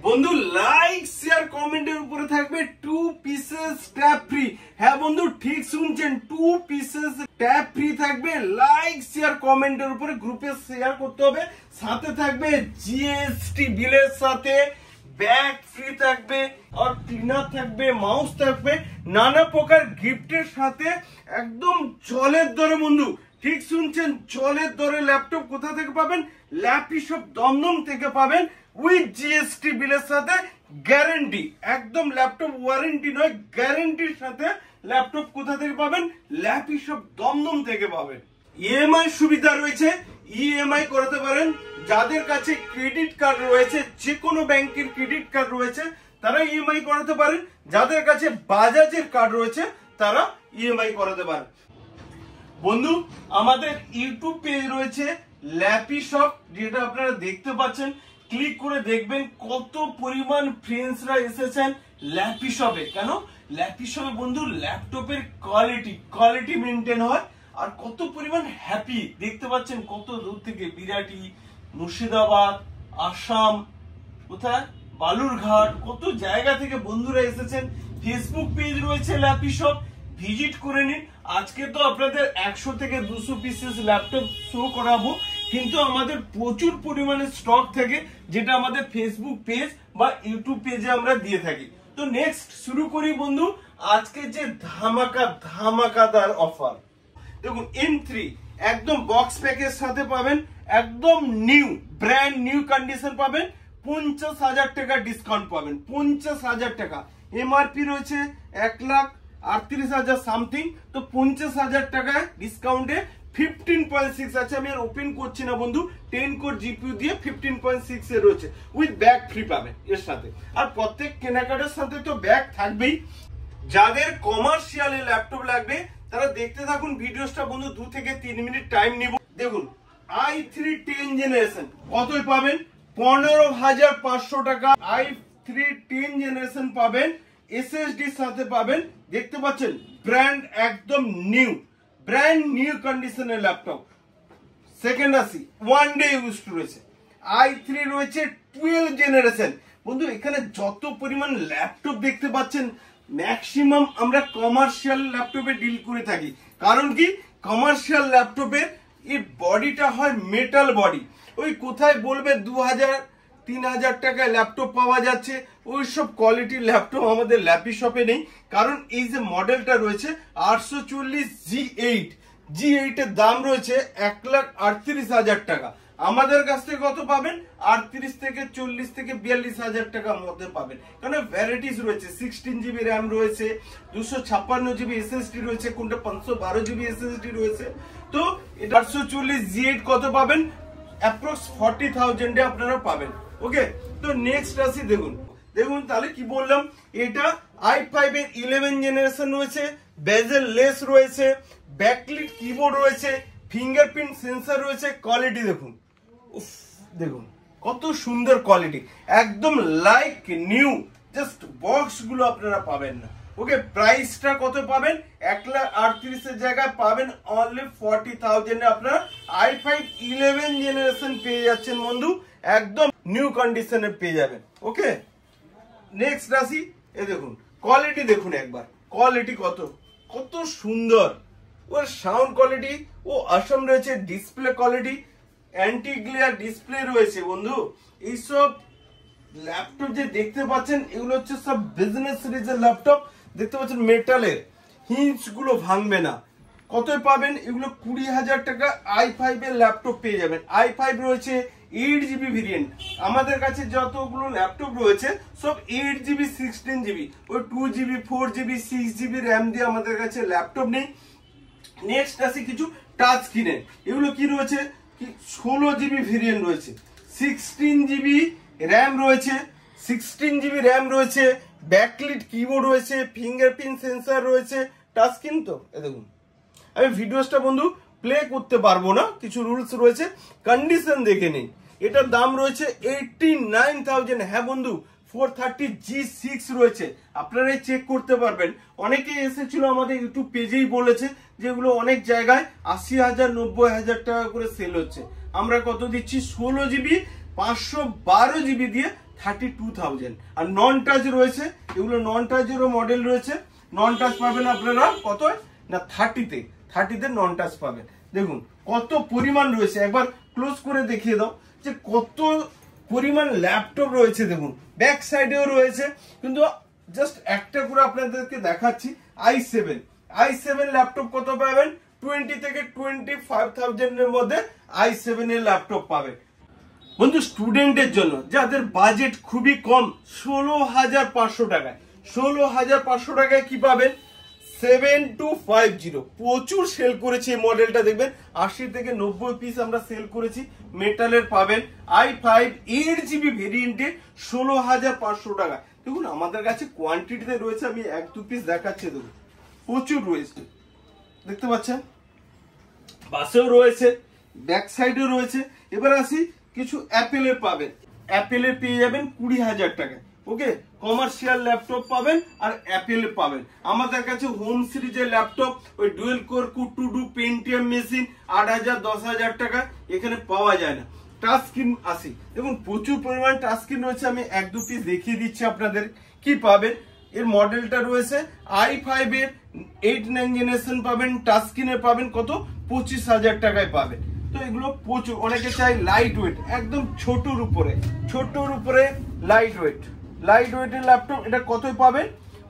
বন্ধু like share কমেন্টের উপরে থাকবে 2 পিসেস ট্যাপ ফ্রি। হ্যাঁ বন্ধু ঠিক শুনছেন, 2 পিসেস ট্যাপ ফ্রি থাকবে। লাইক শেয়ার কমেন্টের উপরে গ্রুপে শেয়ার করতে হবে। সাথে থাকবে জিএসটি বিলের সাথে ব্যাগ ফ্রি থাকবে, আর ক্লিনার থাকবে, মাউস থাকবে, নানা প্রকার গিফটের সাথে একদম জলের দরে। বন্ধু ঠিক শুনছেন, জলের দরে ল্যাপটপ কোথা থেকে পাবেন? ল্যাপি শপ দমদম থেকে পাবেন উইথ জিএসটি বিলের সাথে গ্যারেন্টি। একদম ল্যাপটপ ওয়ারেন্টি নয়, গ্যারেন্টির সাথে ল্যাপটপ কোথা থেকে পাবেন? ল্যাপি শপ দমদম থেকে পাবেন। ইএমআই সুবিধা রয়েছে, ইএমআই করাতে পারেন। যাদের কাছে ক্রেডিট কার্ড রয়েছে, যে কোনো ব্যাংকের ক্রেডিট কার্ড রয়েছে তারা ইএমআই করাতে পারেন। যাদের কাছে বাজাজের কার্ড রয়েছে তারা ইএমআই করাতে পারেন। বন্ধু আমাদের ইউটিউব পেজ রয়েছে ল্যাপি শপ, যেটা আপনারা দেখতে পাচ্ছেন। ক্লিক করে দেখবেন কত পরিমাণ ফ্রেন্ডসরা এসেছেন ল্যাপি শপে। কেন ল্যাপি শপে বন্ধু ল্যাপটপের কোয়ালিটি মেনটেন হয়, আর কত পরিমাণ হ্যাপি দেখতে পাচ্ছেন। কত দূর থেকে বিরাটি, মুর্শিদাবাদ, আসাম, কোথায় বালুরঘাট, কত জায়গা থেকে বন্ধুরা এসেছেন। ফেসবুক পেজ রয়েছে ল্যাপি শপ, ভিজিট করে নিন। আজকে তো আপনাদের 100 থেকে 200 পিসেস ল্যাপটপ শো করাবো, কিন্তু আমাদের প্রচুর পরিমাণে স্টক থাকে, যেটা আমাদের ফেসবুক পেজ বা ইউটিউব পেজে আমরা দিয়ে থাকি। তো নেক্সট শুরু করি বন্ধু আজকে যে ধামাকাদার অফার। দেখুন M3 একদম বক্স প্যাকের সাথে পাবেন, একদম নিউ ব্র্যান্ড নিউ কন্ডিশন পাবেন। 50,000 টাকা ডিসকাউন্ট পাবেন। 50,000 টাকা এমআরপি রয়েছে 1,38,000 সামথিং, তো 50,000 টাকায় ডিসকাউন্টে 15.6 আছে। আমি আর ওপেন করছি না বন্ধু, 10 কোর জিপিইউ দিয়ে 15.6 এ রয়েছে, উইথ ব্যাগ ফ্রি পাবেন এর সাথে। আর প্রত্যেক কেনাকাটার সাথে তো ব্যাগ থাকবেই। যাদের কমার্শিয়াল ল্যাপটপ লাগবে তারা দেখতে থাকুন ভিডিওটা বন্ধু, 2 থেকে 3 মিনিট টাইম নিব। দেখুন i3 10 জেনারেশন কতই পাবেন? 15,500 টাকা i3 10 জেনারেশন পাবেন। এসএসডি সাথে পাবেন, দেখতে পাচ্ছেন ব্র্যান্ড একদম ব্র্যান্ড নিউ কন্ডিশনের ল্যাপটপ। সেকেন্ড আসি, 1 ডে ইউজ রয়েছে। i3 রয়েছে 12 জেনারেশন। বন্ধু এখানে যত পরিমাণ ল্যাপটপ দেখতে পাচ্ছেন, ম্যাক্সিমাম আমরা কমার্শিয়াল ল্যাপটপে ডিল করে থাকি। কারণ কি, কমার্শিয়াল ল্যাপটপের এই বডিটা হয় মেটাল বডি। ওই কোথায় বলবে 2,000-3,000 টাকায় ল্যাপটপ পাওয়া যাচ্ছে, ওই সব কোয়ালিটির ল্যাপটপ আমাদের ল্যাপি শপে নেই। কারণ এই যে মডেলটা রয়েছে 840 G8 এর দাম রয়েছে 1,38,000 টাকা। আমাদের কাছ থেকে কত পাবেন? 38 থেকে 40 থেকে 42,000 টাকার মধ্যে পাবেন। কারণ ভ্যারাইটিস রয়েছে, 16 জিবি র্যাম রয়েছে, 256 জিবি এসএসডি রয়েছে, কোনটা 512 জিবি এসএসডি রয়েছে। তো এটা 840 G8 কত পাবেন? অ্যাপ্রক্স 40,000 এ আপনারা পাবেন। ওকে, তো নেক্সট আসি। দেখুন তাহলে কি বললাম, এটা i5 এর 11 জেনারেশন রয়েছে, বেজেল লেস রয়েছে, ব্যাকলিট কিবোর্ড রয়েছে, ফিঙ্গারপ্রিন্ট সেন্সর রয়েছে। কোয়ালিটি দেখুন, দেখুন কত সুন্দর কোয়ালিটি, একদম লাইক নিউ। জাস্ট বক্স গুলো আপনারা পাবেন না। ওকে, প্রাইসটা কত পাবেন? 1,38,000 এর জায়গায় পাবেন অনলি 40,000 এ আপনারা i5 11 জেনারেশন পেয়ে যাচ্ছেন বন্ধু, একদম নিউ কন্ডিশনে পেয়ে যাবেন। ওকে, নেক্সট আসি। এই দেখুন কোয়ালিটি, দেখুন একবার কোয়ালিটি কত সুন্দর। ওর সাউন্ড কোয়ালিটি ও আসাম রয়েছে। Display quality anti glare display রয়েছে বন্ধু। এইসব ল্যাপটপ যে দেখতে পাচ্ছেন এগুলো হচ্ছে সব বিজনেস সিরিজের ল্যাপটপ। দেখতে পাচ্ছেন মেটালের, হিঞ্চ গুলো ভাঙবে না। কতই পাবেন এগুলো? 20,000 টাকা i5 এর ল্যাপটপ পেয়ে যাবেন। i5 রয়েছে 8 জিবি ভেরিয়েন্ট। আমাদের কাছে যতগুলো ল্যাপটপ রয়েছে সব 8 জিবি 16 জিবি, ওই 2 জিবি 4 জিবি 6 জিবি র্যাম দিয়ে আমাদের কাছে ল্যাপটপ নেই। নেক্সট আসি কিছু টাচ স্ক্রিনের। এগুলো কি রয়েছে? 16 জিবি ভেরিয়েন্ট রয়েছে, 16 জিবি র্যাম রয়েছে, 16 জিবি র্যাম রয়েছে, ব্যাকলিট কিবোর্ড রয়েছে, ফিঙ্গারপ্রিন্ট সেন্সর রয়েছে, টাচ স্ক্রিন। তো দেখুন আমি ভিডিওসটা বন্ধু প্লে করতে পারবো না, কিছু রুলস রয়েছে, কন্ডিশন দেখে নিন। এটার দাম রয়েছে 89,000। হ্যাঁ বন্ধু, 430 G6 রয়েছে, আপনারাই চেক করতে পারবেন। অনেকেই এসেছিল আমাদের ইউটিউব পেজেই বলেছে যেগুলো অনেক জায়গায় 80,000 90,000 টাকা করে সেল হচ্ছে। আমরা কত দিচ্ছি? 16 জিবি 512 জিবি দিয়ে 32,000। আর নন টাচ রয়েছে, এগুলো নন টাচেরও মডেল রয়েছে। নন টাচ পাবেন আপনারা কত না 30তে নন টাচ পাবেন। দেখুন কত পরিমাণ রয়েছে, একবার ক্লোজ করে দেখিয়ে দাও যে কত পরিমাণ ল্যাপটপ রয়েছে। দেখুন ব্যাক সাইডেও রয়েছে, কিন্তু জাস্ট একটা করে আপনাদেরকে দেখাচ্ছি। i7 ল্যাপটপ কত পাবেন, 20 থেকে 25,000 এর মধ্যে i7 এর ল্যাপটপ পাবেন। বন্ধু স্টুডেন্টের জন্য যাদের বাজেট খুবই কম, 16,500 টাকায়, 16,500 টাকায় কি পাবেন, 7250। প্রচুর সেল করেছি এই মডেলটা, দেখবেন 80 থেকে 90 পিস আমরা সেল করেছি। মেটালের পাবেন i5 8GB ভেরিয়েন্টে 16,500 টাকা। দেখুন আমাদের কাছে কোয়ান্টিটিতে রয়েছে, আমি 1-2 পিস দেখাচ্ছি। দেখুন প্রচুর রয়েছে, দেখতে পাচ্ছেন, বাসেও রয়েছে, ব্যাক সাইডেও রয়েছে। এবার আসি কিছু অ্যাপেলের পাবেন, অ্যাপেলের পেয়ে যাবেন 20,000 টাকায়। ওকে, কমার্শিয়াল ল্যাপটপ পাবেন আর অ্যাপেলে পাবেন। আমাদের কাছে হোম সিরিজের ল্যাপটপ ওই dual core Q2 Pentium machine 8,000 10,000 টাকা এখানে পাওয়া যায় না। টাচ স্ক্রিন আসি, দেখুন প্রচুর পরিমাণ টাচ স্ক্রিন রয়েছে, আমি 1-2 পিস দেখিয়ে দিচ্ছি আপনাদের কি পাবেন। এর মডেলটা রয়েছে i5 এর 8-9 জেনারেশন পাবেন, টাচ স্ক্রিনে পাবেন কত 25,000 টাকায় পাবেন। তো এগুলো প্রচুর, অনেকে চাই লাইট ওয়েট, একদম ছোটর উপরে লাইট ওয়েটের ল্যাপটপ, এটা কত পাবেন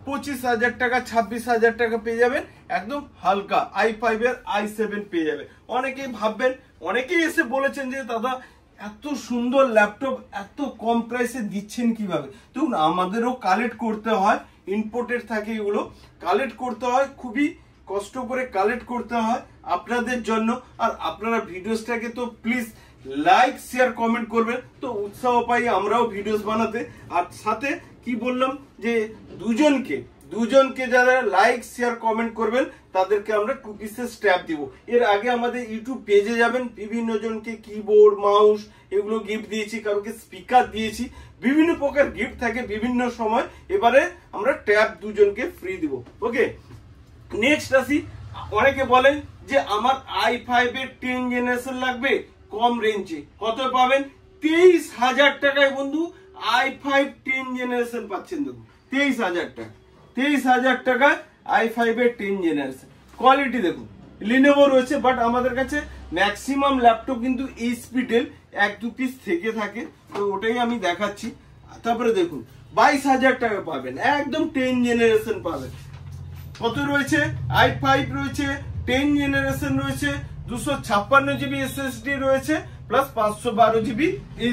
25,000 টাকা 26,000 টাকা পেয়ে যাবেন। একদম হালকা i5 এর i7 পেয়ে যাবেন। অনেকেই ভাববেন, অনেকেই এসে বলেছেন যে দাদা এত সুন্দর ল্যাপটপ এত কম প্রাইসে দিচ্ছেন কিভাবে। দেখুন আমাদেরও কালেক্ট করতে হয়, ইম্পোর্টেড থাকে এগুলো, কালেক্ট করতে হয়, খুবই কষ্ট করে কালেক্ট করতে হয় আপনাদের জন্য। আর আপনারা ভিডিওসটাকে তো প্লিজ লাইক শেয়ার কমেন্ট করবেন, তো উৎসাহ পাই আমরাও ভিডিওস বানাতে। আর সাথে কি বললাম যে দুজনকে যারা লাইক শেয়ার কমেন্ট করবেন তাদেরকে আমরা 2 পিসের স্ট্র্যাপ দিব। এর আগে আমাদের ইউটিউব পেজে যাবেন, বিভিন্ন জনকে কিবোর্ড মাউস এগুলো গিফট দিয়েছি, কারোকে স্পিকার দিয়েছি, বিভিন্ন প্রকার গিফট থাকে বিভিন্ন সময়। এবারে আমরা ট্যাব দুজনকে ফ্রি দিব। ওকে, নেক্সট আসি, অনেকে বলেন যে আমার i5 এর 10 জেনারেশন লাগবে কম রেঞ্জে, কত পাবেন 23,000 টাকায় বন্ধু i5 10 জেনারেশন পাচ্ছেন। দেখুন 23,000 টাকা, 23,000 টাকায় i5 এর 10 জেনারেশন। কোয়ালিটি দেখুন, লিনোভো রয়েছে, বাট আমাদের কাছে ম্যাক্সিমাম ল্যাপটপ কিন্তু HP ডেল 1-2 পিস থেকে থাকে, তো ওটাই আমি দেখাচ্ছি। তারপরে দেখুন 22,000 টাকা পাবেন, একদম 10 জেনারেশন পাবেন। কত রয়েছে, i5 রয়েছে, 10 জেনারেশন রয়েছে, 256GB SSD রয়েছে, প্লাস 512GB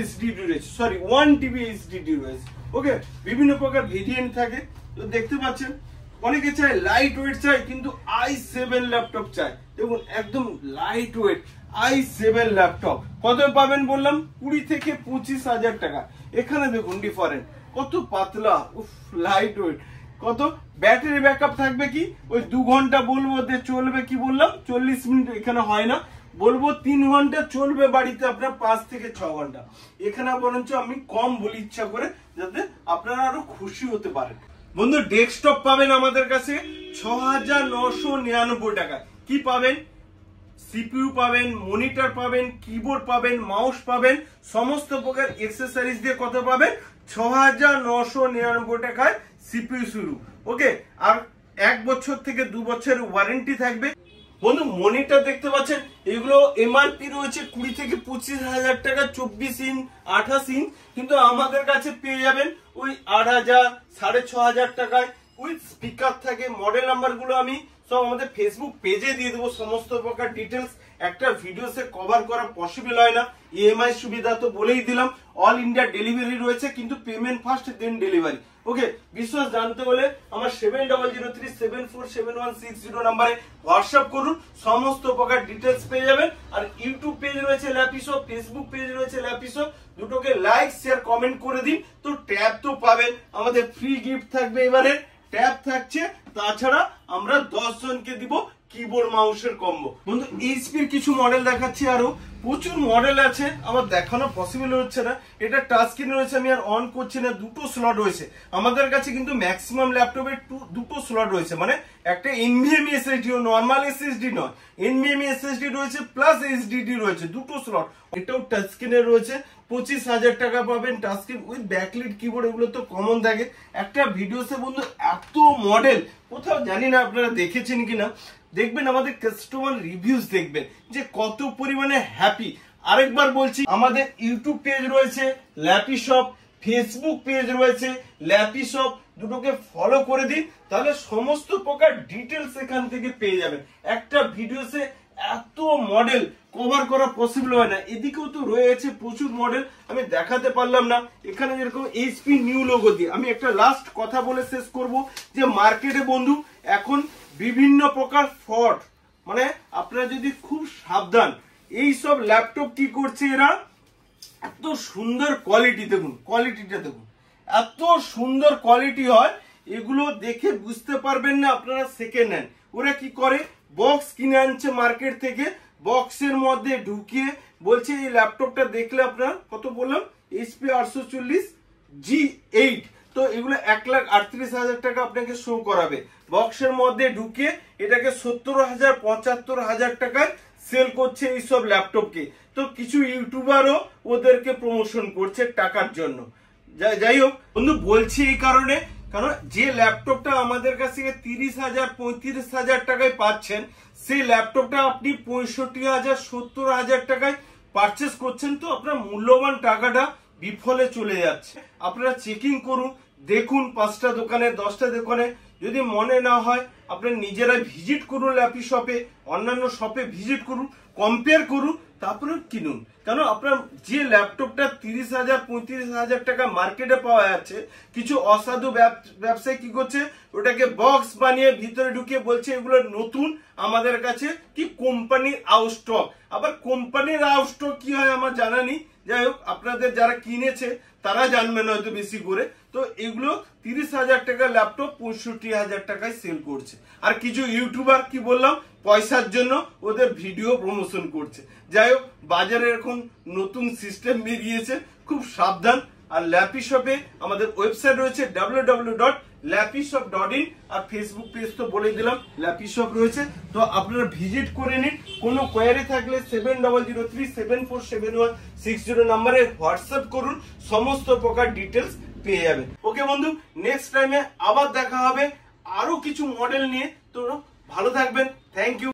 HDD রয়েছে, সরি 1TB HDD রয়েছে। ওকে, বিভিন্ন প্রকার ভেরিয়েন্ট থাকে, তো দেখতে পাচ্ছেন। অনেকে চায় লাইট ওয়েট চাই, কিন্তু i7 ল্যাপটপ চাই। দেখুন একদম লাইট ওয়েট i7 ল্যাপটপ কত পাবেন বললাম 20 থেকে 25,000 টাকা। এখানে দেখুন ডিফারেন্ট, কত পাতলা, উফ লাইট ওয়েট, কত ব্যাটারি ব্যাকআপ থাকবে কি ওই 2 ঘন্টা বলবো চলবে, কি বললাম 40 মিনিট, এখানে হয় না, বলবো 3 ঘন্টা চলবে বাড়িতে আপনার 5 থেকে 6 ঘন্টা। এখানে বরঞ্চ আমি কম বলি ইচ্ছা করে, যাতে আপনারা আরো খুশি হতে পারেন। বন্ধু ডেস্কটপ পাবেন আমাদের কাছে 6,999 টাকা। কি পাবেন, CPU পাবেন, মনিটর পাবেন, কিবোর্ড পাবেন, মাউস পাবেন, সমস্ত প্রকার এক্সেসরিজ দিয়ে কত পাবেন 6,999 টাকায় CPU শুরু। ওকে, আর 1 বছর থেকে 2 বছরের ওয়ারেন্টি থাকবে। বন্ধু মনিটর দেখতে পাচ্ছেন, এগুলো MRP রয়েছে 20 থেকে 25,000 টাকা, 24 ইঞ্চ 28 ইঞ্চ, কিন্তু আমাদের কাছে পেয়ে যাবেন ওই 8,000 6,500 টাকায় উইথ স্পিকার থাকে। মডেল নাম্বার গুলো আমি সব আমাদের ফেসবুক পেজে দিয়ে দেবো, সমস্ত প্রকার ডিটেলস একটা ভিডিওতে কভার করা পসিবল হয় না। EMI সুবিধা তো বলেই দিলাম, অল ইন্ডিয়া ডেলিভারি রয়েছে, কিন্তু পেমেন্ট ফার্স্ট দেন ডেলিভারি। ওকে, বিশ্বাস জানতে হলে আমার 7003747160 নাম্বারে হোয়াটসঅ্যাপ করুন, সমস্ত প্রকার ডিটেলস পেয়ে যাবেন। আর ইউটিউব পেজ রয়েছে ল্যাপিসো, ফেসবুক পেজ রয়েছে ল্যাপিসো, দুটোকে লাইক শেয়ার কমেন্ট করে দিন। তো ট্যাব তো পাবেন, আমাদের ফ্রি গিফট থাকবে, এবারে ট্যাব থাকছে, তাছাড়া আমরা 10 জনকে দিব কিবোর্ড মাউসের কম্বো। বন্ধু এইচপির কিছু মডেল দেখাচ্ছি, আরো প্রচুর মডেল আছে, আমার দেখানো পসিবল হচ্ছে না। এটা টাচ স্ক্রিন রয়েছে, আমি আর অন করছি না, 2টো স্লট রয়েছে আমাদের কাছে, কিন্তু ম্যাক্সিমাম ল্যাপটপে 2টো স্লট রয়েছে, মানে একটা NVMe SSD, নর্মাল SSD নয়, NVMe SSD রয়েছে প্লাস HDD রয়েছে, 2টো স্লট। এটাও টাচ স্ক্রিনে রয়েছে, 25,000 টাকা পাবেন। Touch screen with backlit keyboard, এগুলো তো কমন থাকে। একটা ভিডিওসে বন্ধু এত মডেল কোথাও জানি না আপনারা দেখেছেন কিনা, দেখবেন আমাদের কাস্টমার রিভিউজ দেখবেন যে কত পরিমাণে হ্যাপি। আরেকবার বলছি, আমাদের ইউটিউব পেজ রয়েছে ল্যাপি শপ, ফেসবুক পেজ রয়েছে ল্যাপি শপ, দুটোকে ফলো করে দিন, তাহলে সমস্ত প্রকার ডিটেলস এখান থেকে পেয়ে যাবেন। একটা ভিডিওসে এত মডেল কভার করা পসিবল হয় না। এদিকেও তো রয়েছে প্রচুর মডেল, আমি দেখাতে পারলাম না। এখানে যেরকম এইচপি নিউ লোগো দিয়ে। আমি একটা লাস্ট কথা বলে শেষ করব যে মার্কেটে বন্ধু এখন বিভিন্ন প্রকার ফ্রড, মানে আপনারা যদি খুব সাবধান। এই সব ল্যাপটপ কি করছে এরা, এত সুন্দর কোয়ালিটি, দেখুন কোয়ালিটিটা দেখুন, এত সুন্দর কোয়ালিটি হয়, এগুলো দেখে বুঝতে পারবেন না আপনারা সেকেন্ড হ্যান্ড। ওরা কি করে, বক্স কিনে আনছে মার্কেট থেকে, বক্সের মধ্যে ঢুকিয়ে বলছে এই ল্যাপটপটা দেখলে আপনার কত বললাম, HP 840 G8, তো এগুলো 1,38,000 টাকা আপনাকে শো করাবে। বক্সের মধ্যে ঢুকে এটাকে 70,000 75,000 টাকায় সেল করছে এইসব ল্যাপটপকে। তো কিছু ইউটিউবারও ওদেরকে প্রমোশন করছে টাকার জন্য। যাই হোক বন্ধু, বলছি এই কারণে, কারণ যে ল্যাপটপটা আমাদের কাছ থেকে 30,000 35,000 টাকায় পাচ্ছেন, সেই ল্যাপটপটা আপনি 65,000 70,000 টাকায় পারচেস করছেন, তো আপনার মূল্যবান টাকাটা বিফলে চলে যাচ্ছে। আপনারা চেকিং করুন, দেখুন 5টা দোকানে 10টা দোকানে, যদি মনে না হয় আপনারা নিজেরা ভিজিট করুন ল্যাপি শপে, অন্যান্য শপে ভিজিট করুন, কম্পেয়ার করুন, তারপরে কিনুন। কারণ আপনার যে ল্যাপটপটা 30,000 35,000 টাকা মার্কেটে পাওয়া যাচ্ছে, কিছু অসাধু ব্যবসায়ী কি করছে, ওটাকে বক্স বানিয়ে ভিতরে ঢুকিয়ে বলছে এগুলো নতুন, আমাদের কাছে কি কোম্পানির আউট স্টক। আবার কোম্পানির আউট স্টক কি হয় আমার জানা নেই। যাই হোক, আপনাদের যারা কিনেছে তারা জানবেন হয়তো বেশি করে। তো এগুলো 30,000 টাকা ল্যাপটপ 65,000 টাকায় সেল করছে। আর কিছু ইউটিউবার কি বললাম, পয়সার জন্য ওদের ভিডিও প্রমোশন করছে। যাই হোক, বাজারে এখন নতুন সিস্টেম বেরিয়েছে, খুব সাবধান। আর ল্যাপি শপে আমাদের ওয়েবসাইট রয়েছে www.lapishop.in, আর ফেসবুক পেজ তো বলেই দিলাম ল্যাপি শপ রয়েছে, তো আপনারা ভিজিট করে নিন। কোনো কোয়ারি থাকলে 7003747160 নম্বরে হোয়াটসঅ্যাপ করুন, সমস্ত প্রকার ডিটেলস পেয়ে যাবেন। ওকে বন্ধু, নেক্সট টাইমে আবার দেখা হবে আরো কিছু মডেল নিয়ে। তো ভালো থাকবেন, থ্যাংক ইউ।